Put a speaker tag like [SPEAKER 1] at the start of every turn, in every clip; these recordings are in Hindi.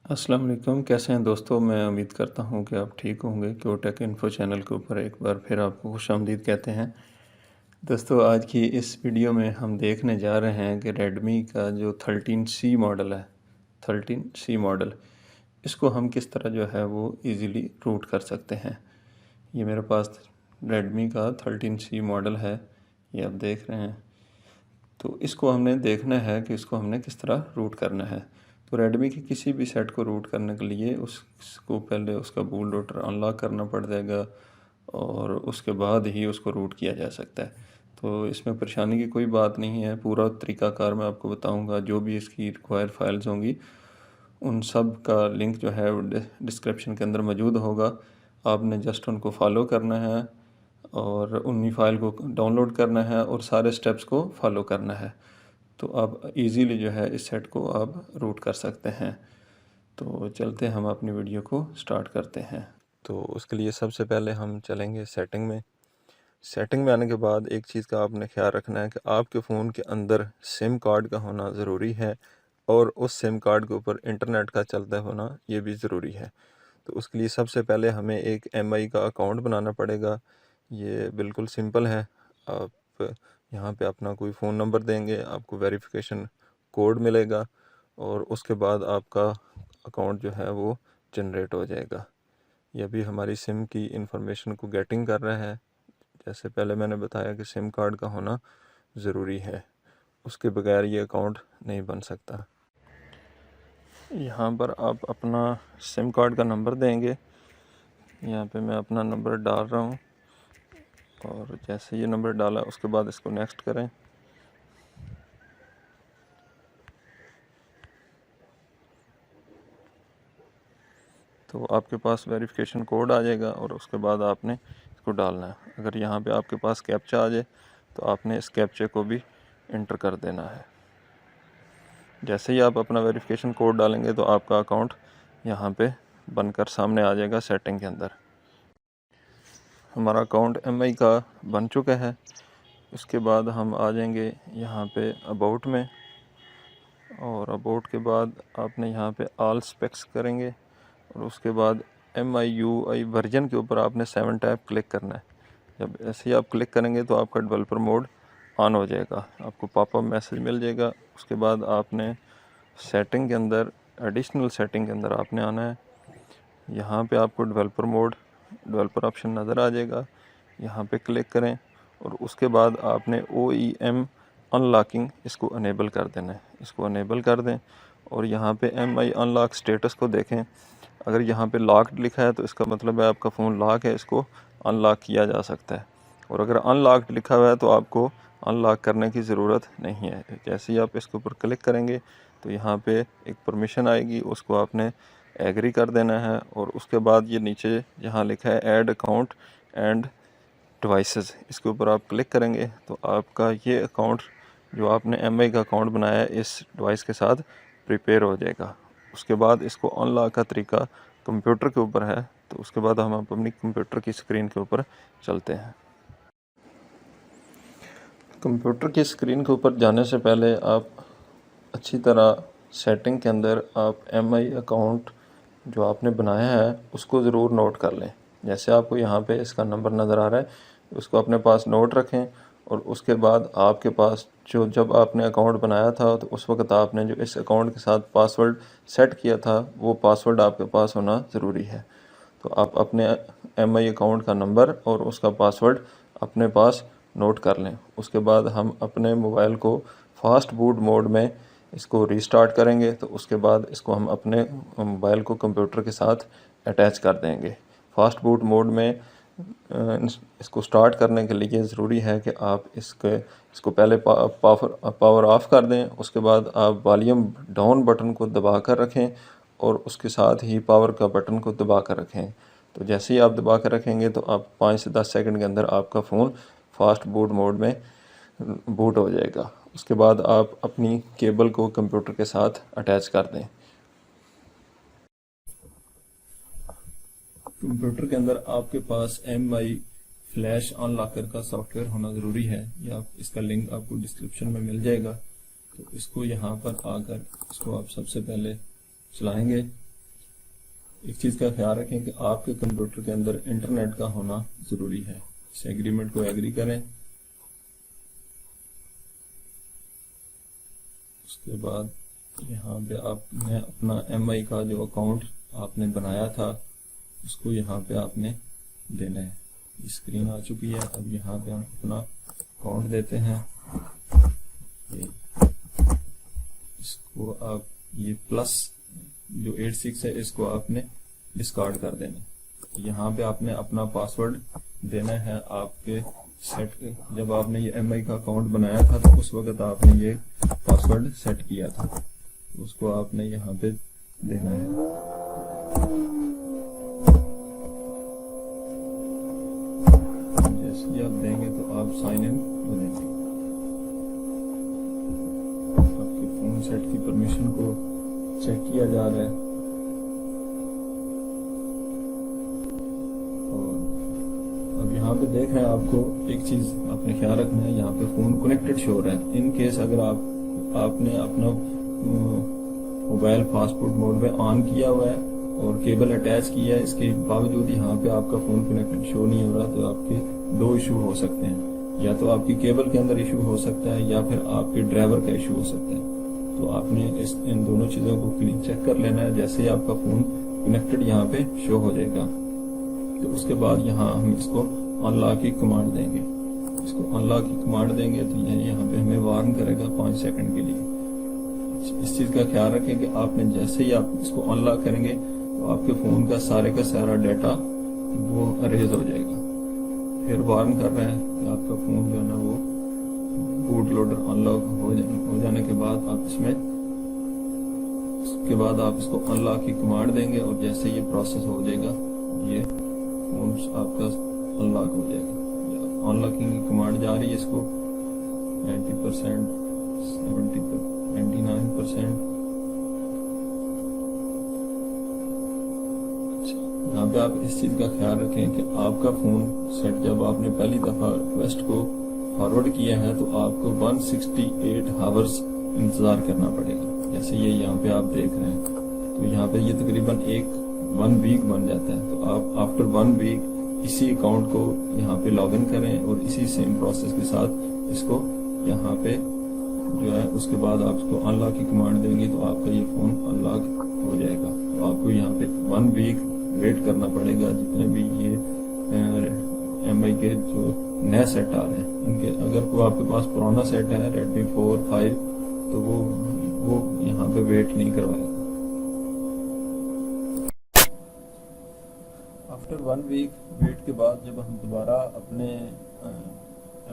[SPEAKER 1] अस्सलाम वालेकुम। कैसे हैं दोस्तों? मैं उम्मीद करता हूं कि आप ठीक होंगे। क्योटेक इन्फो चैनल के ऊपर एक बार फिर आपको खुशामदीद कहते हैं। दोस्तों, आज की इस वीडियो में हम देखने जा रहे हैं कि रेडमी का जो 13C मॉडल है, 13C मॉडल, इसको हम किस तरह जो है वो इजीली रूट कर सकते हैं। ये मेरे पास रेडमी का 13C मॉडल है, ये आप देख रहे हैं। तो इसको हमने देखना है कि इसको हमने किस तरह रूट करना है। तो रेडमी के किसी भी सेट को रूट करने के लिए उसको पहले उसका बूट लोडर अनलॉक करना पड़ जाएगा और उसके बाद ही उसको रूट किया जा सकता है। तो इसमें परेशानी की कोई बात नहीं है, पूरा तरीक़ाकार मैं आपको बताऊंगा। जो भी इसकी रिक्वायर फाइल्स होंगी उन सब का लिंक जो है डिस्क्रिप्शन के अंदर मौजूद होगा। आपने जस्ट उनको फॉलो करना है और उन्हीं फाइल को डाउनलोड करना है और सारे स्टेप्स को फॉलो करना है। तो आप इजीली जो है इस सेट को आप रूट कर सकते हैं। तो चलते हम अपनी वीडियो को स्टार्ट करते हैं। तो उसके लिए सबसे पहले हम चलेंगे सेटिंग में। सेटिंग में आने के बाद एक चीज़ का आपने ख्याल रखना है कि आपके फ़ोन के अंदर सिम कार्ड का होना ज़रूरी है और उस सिम कार्ड के ऊपर इंटरनेट का चलता होना ये भी ज़रूरी है। तो उसके लिए सबसे पहले हमें एक एमआई का अकाउंट बनाना पड़ेगा। ये बिल्कुल सिंपल है। आप यहाँ पे अपना कोई फ़ोन नंबर देंगे, आपको वेरिफिकेशन कोड मिलेगा और उसके बाद आपका अकाउंट जो है वो जनरेट हो जाएगा। यह भी हमारी सिम की इंफॉर्मेशन को गेटिंग कर रहा है। जैसे पहले मैंने बताया कि सिम कार्ड का होना ज़रूरी है, उसके बगैर ये अकाउंट नहीं बन सकता। यहाँ पर आप अपना सिम कार्ड का नंबर देंगे। यहाँ पे मैं अपना नंबर डाल रहा हूँ और जैसे ये नंबर डाला उसके बाद इसको नेक्स्ट करें। तो आपके पास वेरिफिकेशन कोड आ जाएगा और उसके बाद आपने इसको डालना है। अगर यहाँ पे आपके पास कैप्चा आ जाए तो आपने इस कैप्चे को भी इंटर कर देना है। जैसे ही आप अपना वेरिफिकेशन कोड डालेंगे तो आपका अकाउंट यहाँ पे बनकर सामने आ जाएगा सेटिंग के अंदर। हमारा अकाउंट एमआई का बन चुका है। उसके बाद हम आ जाएंगे यहाँ पे अबाउट में और अबाउट के बाद आपने यहाँ पे ऑल स्पेक्स करेंगे और उसके बाद MIUI वर्जन के ऊपर आपने 7 टैप क्लिक करना है। जब ऐसे ही आप क्लिक करेंगे तो आपका डेवलपर मोड ऑन हो जाएगा, आपको पॉपअप मैसेज मिल जाएगा। उसके बाद आपने सेटिंग के अंदर, एडिशनल सेटिंग के अंदर आपने आना है। यहाँ पे आपको डेवलपर ऑप्शन नज़र आ जाएगा, यहाँ पे क्लिक करें और उसके बाद आपने OEM अनलॉकिंग इसको अनेबल कर देना है। इसको अनेबल कर दें और यहाँ पे MI अनलॉक स्टेटस को देखें। अगर यहाँ पे लॉक्ड लिखा है तो इसका मतलब है आपका फ़ोन लॉक है, इसको अनलॉक किया जा सकता है। और अगर अनलॉक्ड लिखा हुआ है तो आपको अनलॉक करने की ज़रूरत नहीं है। जैसे ही आप इसके ऊपर क्लिक करेंगे तो यहाँ पे एक परमिशन आएगी, उसको आपने एग्री कर देना है। और उसके बाद ये नीचे जहाँ लिखा है ऐड अकाउंट एंड डिवाइसेस, इसके ऊपर आप क्लिक करेंगे तो आपका ये अकाउंट जो आपने एमआई का अकाउंट बनाया है इस डिवाइस के साथ प्रिपेयर हो जाएगा। उसके बाद इसको अनलॉक का तरीका कंप्यूटर के ऊपर है, तो उसके बाद हम अपनी कंप्यूटर की स्क्रीन के ऊपर चलते हैं। कंप्यूटर की स्क्रीन के ऊपर जाने से पहले आप अच्छी तरह सेटिंग के अंदर आप एमआई अकाउंट जो आपने बनाया है उसको ज़रूर नोट कर लें। जैसे आपको यहाँ पे इसका नंबर नज़र आ रहा है, उसको अपने पास नोट रखें। और उसके बाद आपके पास जो जब आपने अकाउंट बनाया था तो उस वक्त आपने जो इस अकाउंट के साथ पासवर्ड सेट किया था वो पासवर्ड आपके पास होना ज़रूरी है। तो आप अपने एमआई अकाउंट का नंबर और उसका पासवर्ड अपने पास नोट कर लें। उसके बाद हम अपने मोबाइल को फास्ट बूट मोड में इसको रीस्टार्ट करेंगे तो उसके बाद इसको हम अपने मोबाइल को कंप्यूटर के साथ अटैच कर देंगे। फास्ट बूट मोड में इसको स्टार्ट करने के लिए ज़रूरी है कि आप इसको पहले पावर ऑफ कर दें। उसके बाद आप वॉल्यूम डाउन बटन को दबा कर रखें और उसके साथ ही पावर का बटन को दबा कर रखें। तो जैसे ही आप दबा कर रखेंगे तो आप 5 से 10 सेकंड के अंदर आपका फ़ोन फास्ट बूट मोड में बूट हो जाएगा। उसके बाद आप अपनी केबल को कंप्यूटर के साथ अटैच कर दें। कंप्यूटर के अंदर आपके पास MI फ्लैश अनलॉकर का सॉफ्टवेयर होना ज़रूरी है। या इसका लिंक आपको डिस्क्रिप्शन में मिल जाएगा। तो इसको यहाँ पर आकर इसको आप सबसे पहले चलाएंगे एक चीज़ का ख्याल रखें कि आपके कंप्यूटर के अंदर इंटरनेट का होना ज़रूरी है। इस एग्रीमेंट को एग्री करें। उसके बाद यहाँ पे आपने अपना MI का जो अकाउंट आपने बनाया था उसको यहाँ पे आपने देना है। स्क्रीन आ चुकी है। अब यहाँ पे हम अपना अकाउंट देते हैं। इसको आप ये प्लस जो 86 है इसको आपने डिस्कार्ड कर देना। यहाँ पे आपने अपना पासवर्ड देना है। आपके सेट जब आपने ये MI का अकाउंट बनाया था तो उस वक्त आपने ये पासवर्ड सेट किया था, उसको आपने यहाँ पे देना है। जैसे आप देंगे तो आप साइन इन हो जाएंगे। आपके फोन सेट की परमिशन को चेक किया जा रहा है। और अब यहाँ पे देख रहे हैं, आपको एक चीज आपने ख्याल रखना है, यहाँ पे फोन कनेक्टेड शो हो रहा है। इन केस अगर आपने अपना मोबाइल फास्टफूड मोड में ऑन किया हुआ है और केबल अटैच किया है, इसके बावजूद यहाँ पे आपका फोन कनेक्टेड शो नहीं हो रहा, तो आपके दो इशू हो सकते हैं। या तो आपकी केबल के अंदर इशू हो सकता है या फिर आपके ड्राइवर का इशू हो सकता है। तो आपने इन दोनों चीजों को क्लीन चेक कर लेना है। जैसे ही आपका फोन कनेक्टेड यहाँ पे शो हो जाएगा तो उसके बाद यहाँ हम इसको अनलॉक की कमांड देंगे। इसको अनलॉक की कमांड देंगे तो यहाँ पे हमें वार्न करेगा 5 सेकंड के लिए। इस चीज का ख्याल रखें कि आपने जैसे ही आप इसको अनलॉक करेंगे तो आपके फोन का सारा डाटा वो अरेज हो जाएगा। फिर वार्न कर रहा है कि आपका फोन जो है ना वो बूट लोडर अनलॉक हो जाने के बाद आप उसके बाद आप इसको अनलॉक की कमांड देंगे और जैसे ये प्रोसेस हो जाएगा ये फोन आपका अनलॉक हो जाएगा। अनलॉकिंग की कमांड जा रही है, इसको 90%, 70%, 99%। यहाँ पे आप इस चीज का ख्याल रखें कि आपका फोन सेट जब आपने पहली दफा रिक्वेस्ट को फॉरवर्ड किया है तो आपको 168 आवर्स इंतजार करना पड़ेगा। जैसे ये यहाँ पे आप देख रहे हैं तो यहाँ पे ये तकरीबन 1 वीक बन जाता है। तो आप आफ्टर 1 वीक इसी अकाउंट को यहाँ पे लॉग इन करें और इसी सेम प्रोसेस के साथ इसको यहाँ पे जो है उसके बाद आप इसको अनलॉक की कमांड देंगे तो आपका ये फोन अनलॉक हो जाएगा। तो आपको यहाँ पे 1 वीक वेट करना पड़ेगा। जितने भी ये MI के जो नए सेट आ रहे हैं इनके, अगर कोई आपके पास पुराना सेट है Redmi 4, 5 तो वो यहाँ पे वेट नहीं करवाएगा। आफ्टर 1 वीक वेट के बाद जब हम दोबारा अपने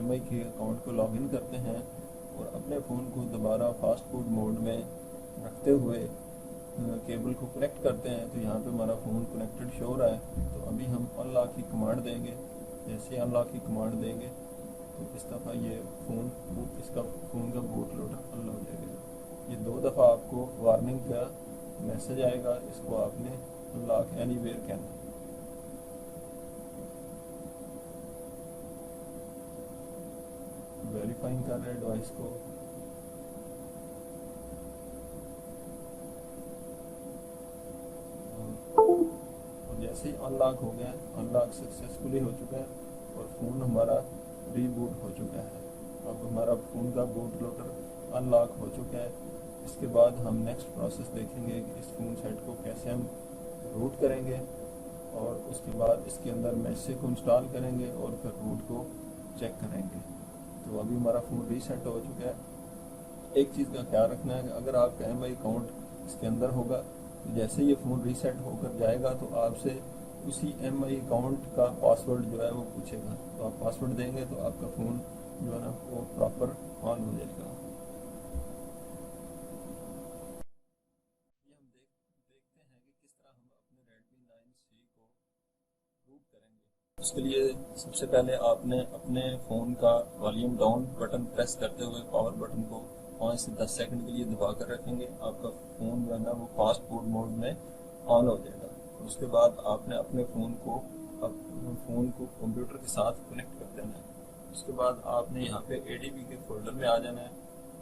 [SPEAKER 1] MI के अकाउंट को लॉगिन करते हैं और अपने फ़ोन को दोबारा फास्ट फूड मोड में रखते हुए केबल को कनेक्ट करते हैं तो यहाँ पे हमारा फ़ोन कनेक्टेड शो हो रहा है। तो अभी हम अनलॉक की कमांड देंगे। जैसे अनलॉक की कमांड देंगे तो इस दफ़ा ये इसका फ़ोन का बूट लोडर अनलॉक हो जाएगा। ये 2 दफ़ा आपको वार्निंग का मैसेज आएगा। इसको आपने अनलॉक एनीवेयर कहना है। वेरीफाइंग कर रहे हैं डिवाइस को। और जैसे ही अनलॉक हो गया, अनलॉक सक्सेसफुली हो चुका है और फ़ोन हमारा रीबूट हो चुका है। अब हमारा फ़ोन का बूट लोडर अनलॉक हो चुका है। इसके बाद हम नेक्स्ट प्रोसेस देखेंगे कि इस फ़ोन सेट को कैसे हम रूट करेंगे और उसके बाद इसके अंदर मैसेज को इंस्टॉल करेंगे और फिर रूट को चेक करेंगे। तो अभी हमारा फ़ोन रीसेट हो चुका है। एक चीज़ का ख्याल रखना है कि अगर आपका MI अकाउंट इसके अंदर होगा तो जैसे ये फ़ोन रीसेट होकर जाएगा तो आपसे उसी MI अकाउंट का पासवर्ड जो है वो पूछेगा। तो आप पासवर्ड देंगे तो आपका फ़ोन जो है ना वो प्रॉपर ऑन हो जाएगा। ये हम देखते हैं कि किस तरह हम अपने Redmi 9C को रूट करेंगे। उसके लिए सबसे पहले आपने अपने फ़ोन का वॉल्यूम डाउन बटन प्रेस करते हुए पावर बटन को 5 से 10 सेकंड के लिए दबा कर रखेंगे। आपका फ़ोन जो है ना वो फास्ट फूड मोड में ऑन हो जाएगा। उसके बाद आपने अपने फ़ोन को कंप्यूटर के साथ कनेक्ट कर देना है। उसके बाद आपने यहाँ पे ADB के फोल्डर में आ जाना है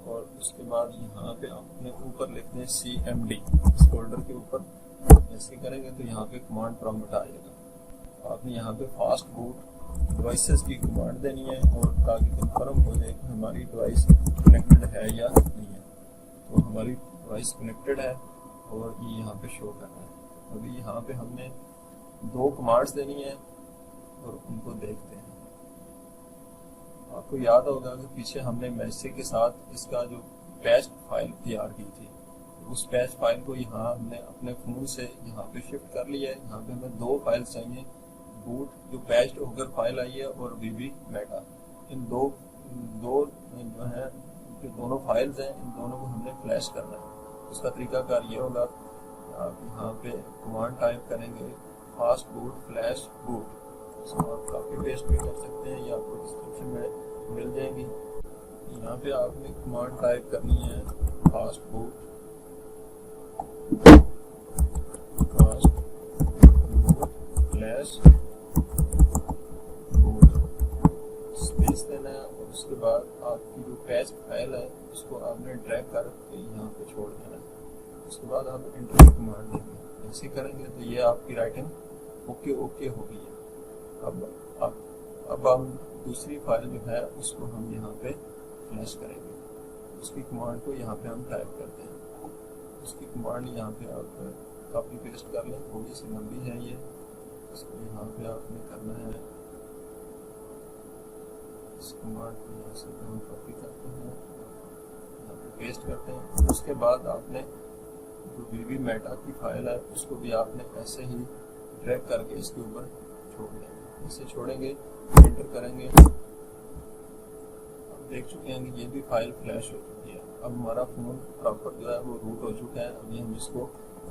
[SPEAKER 1] और उसके बाद यहाँ पे अपने ऊपर लिखते हैं CMD। इस फोल्डर के ऊपर ऐसे करेंगे तो यहाँ पे कमांड प्रॉम्प्ट आएगा। आपने यहाँ पे फास्ट बूट डिवाइसेस की कमांड देनी है और ताकि कंफर्म हो जाए कि हमारी डिवाइस कनेक्टेड है या नहीं है। तो हमारी डिवाइस कनेक्टेड है और ये यहाँ पे शो कर रहा है। अभी यहाँ पे हमने 2 कमांड्स देनी है और उनको देखते हैं। आपको याद होगा कि पीछे हमने मैसेज के साथ इसका जो पैच फाइल तैयार की थी, उस पैच फाइल को यहाँ हमने अपने फोन से यहाँ पे शिफ्ट कर लिया है। यहाँ पे हमें 2 फाइल्स चाहिए, बूट जो पैच्ड होकर फाइल आई है और वीबी मेटा। इन दो जो है जो दोनों फाइल्स हैं, इन दोनों को हमने फ्लैश करना है। उसका तरीकाकार ये होगा, आप यहाँ पे कमांड टाइप करेंगे फास्ट बूट फ्लैश बूट। इसको आप कॉपी पेस्ट भी कर सकते हैं या आपको डिस्क्रिप्शन में मिल जाएगी। यहाँ पे आपने कमांड टाइप करनी है fast boot flash boot, space देना है और उसके बाद आपकी जो पैच फाइल है उसको आपने ड्रैग करके यहाँ पे छोड़ देना है। उसके बाद आप एंटर कमांड देंगे। ऐसे करेंगे तो ये आपकी राइटिंग ओके हो गई है। अब हम दूसरी फाइल जो है उसको हम यहाँ पे फ्लैश करेंगे। उसकी कमांड को यहाँ पे हम टाइप करते हैं। उसकी कमांड यहाँ पे आप कॉपी पेस्ट कर लें, थोड़ी सी लंबी है ये, इसको यहाँ पे आपने करना है। इस कमांड को यहाँ से हम कॉपी करते हैं, यहाँ पे पेस्ट करते हैं। उसके बाद आपने जो वीबी मेटा की फाइल है उसको भी आपने ऐसे ही ड्रैग करके इसके ऊपर छोड़ देंगे। इसे छोड़ेंगे, एंटर करेंगे। अब देख चुके हैं कि ये भी फाइल फ्लैश हो चुकी है। अब हमारा फोन प्रॉपर जो है वो रूट हो चुका है। अभी हम इसको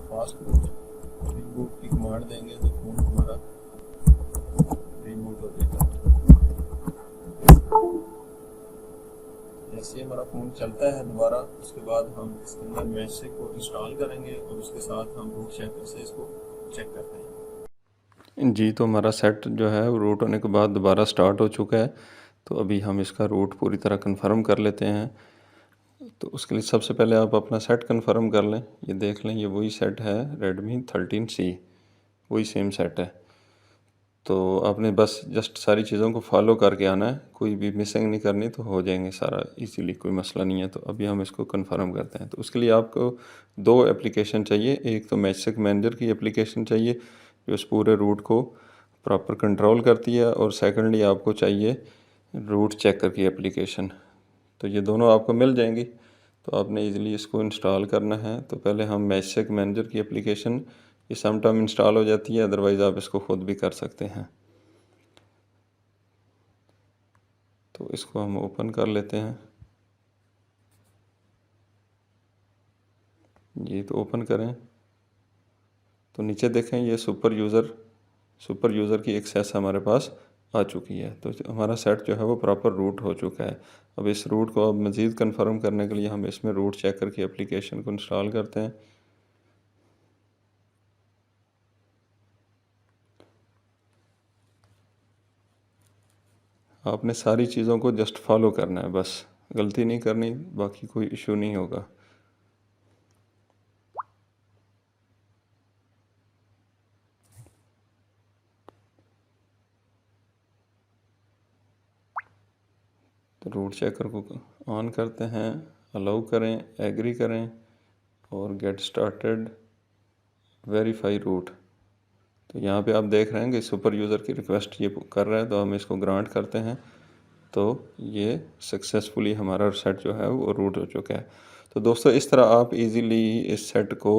[SPEAKER 1] फास्ट रिबूट की कमांड देंगे तो फोन हमारा रिबूट हो जाएगा। जैसे हमारा फोन चलता है दोबारा, उसके बाद हम इसके अंदर मैसेज को इंस्टॉल करेंगे और उसके साथ हम रूट चेकर से इसको चेक करते हैं। जी, तो हमारा सेट जो है रूट होने के बाद दोबारा स्टार्ट हो चुका है। तो अभी हम इसका रूट पूरी तरह कंफर्म कर लेते हैं। तो उसके लिए सबसे पहले आप अपना सेट कंफर्म कर लें। ये देख लें, ये वही सेट है Redmi 13C, वही सेम सेट है। तो आपने बस जस्ट सारी चीज़ों को फॉलो करके आना है, कोई भी मिसिंग नहीं करनी, तो हो जाएंगे सारा इजीली, कोई मसला नहीं है। तो अभी हम इसको कंफर्म करते हैं। तो उसके लिए आपको 2 एप्लीकेशन चाहिए। एक तो मैसेज मैनेजर की एप्लीकेशन चाहिए जो इस पूरे रूट को प्रॉपर कंट्रोल करती है, और सेकेंडली आपको चाहिए रूट चेकर की एप्लीकेशन। तो ये दोनों आपको मिल जाएंगी, तो आपने इजीली इसको इंस्टॉल करना है। तो पहले हम मैसेज मैनेजर की एप्लीकेशन, ये सम टाइम इंस्टॉल हो जाती है, अदरवाइज़ आप इसको ख़ुद भी कर सकते हैं। तो इसको हम ओपन कर लेते हैं। ये तो ओपन करें तो नीचे देखें, ये सुपर यूज़र की एक्सेस हमारे पास आ चुकी है। तो हमारा सेट जो है वो प्रॉपर रूट हो चुका है। अब इस रूट को अब मज़ीद कन्फर्म करने के लिए हम इसमें रूट चेकर की एप्लीकेशन को इंस्टॉल करते हैं। आपने सारी चीज़ों को जस्ट फॉलो करना है, बस गलती नहीं करनी, बाकी कोई इशू नहीं होगा। तो रूट चेकर को ऑन करते हैं, अलाउ करें, एग्री करें और गेट स्टार्टेड वेरीफाई रूट। तो यहाँ पे आप देख रहे हैं कि सुपर यूज़र की रिक्वेस्ट ये कर रहा है, तो हम इसको ग्रांट करते हैं। तो ये सक्सेसफुली हमारा सेट जो है वो रूट हो चुका है। तो दोस्तों, इस तरह आप इजीली इस सेट को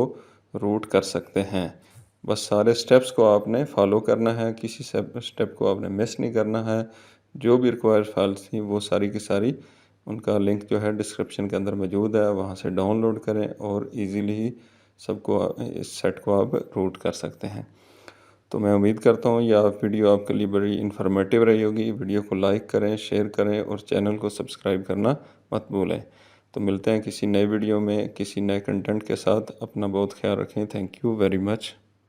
[SPEAKER 1] रूट कर सकते हैं। बस सारे स्टेप्स को आपने फॉलो करना है, किसी स्टेप को आपने मिस नहीं करना है। जो भी रिक्वायर्ड फाइल्स थी वो सारी की सारी, उनका लिंक जो है डिस्क्रिप्शन के अंदर मौजूद है, वहाँ से डाउनलोड करें और इजीली सबको इस सेट को आप रूट कर सकते हैं। तो मैं उम्मीद करता हूँ यह वीडियो आपके लिए बड़ी इन्फॉर्मेटिव रही होगी। वीडियो को लाइक करें, शेयर करें और चैनल को सब्सक्राइब करना मत भूलें। तो मिलते हैं किसी नए वीडियो में किसी नए कंटेंट के साथ। अपना बहुत ख्याल रखें। Thank you very much.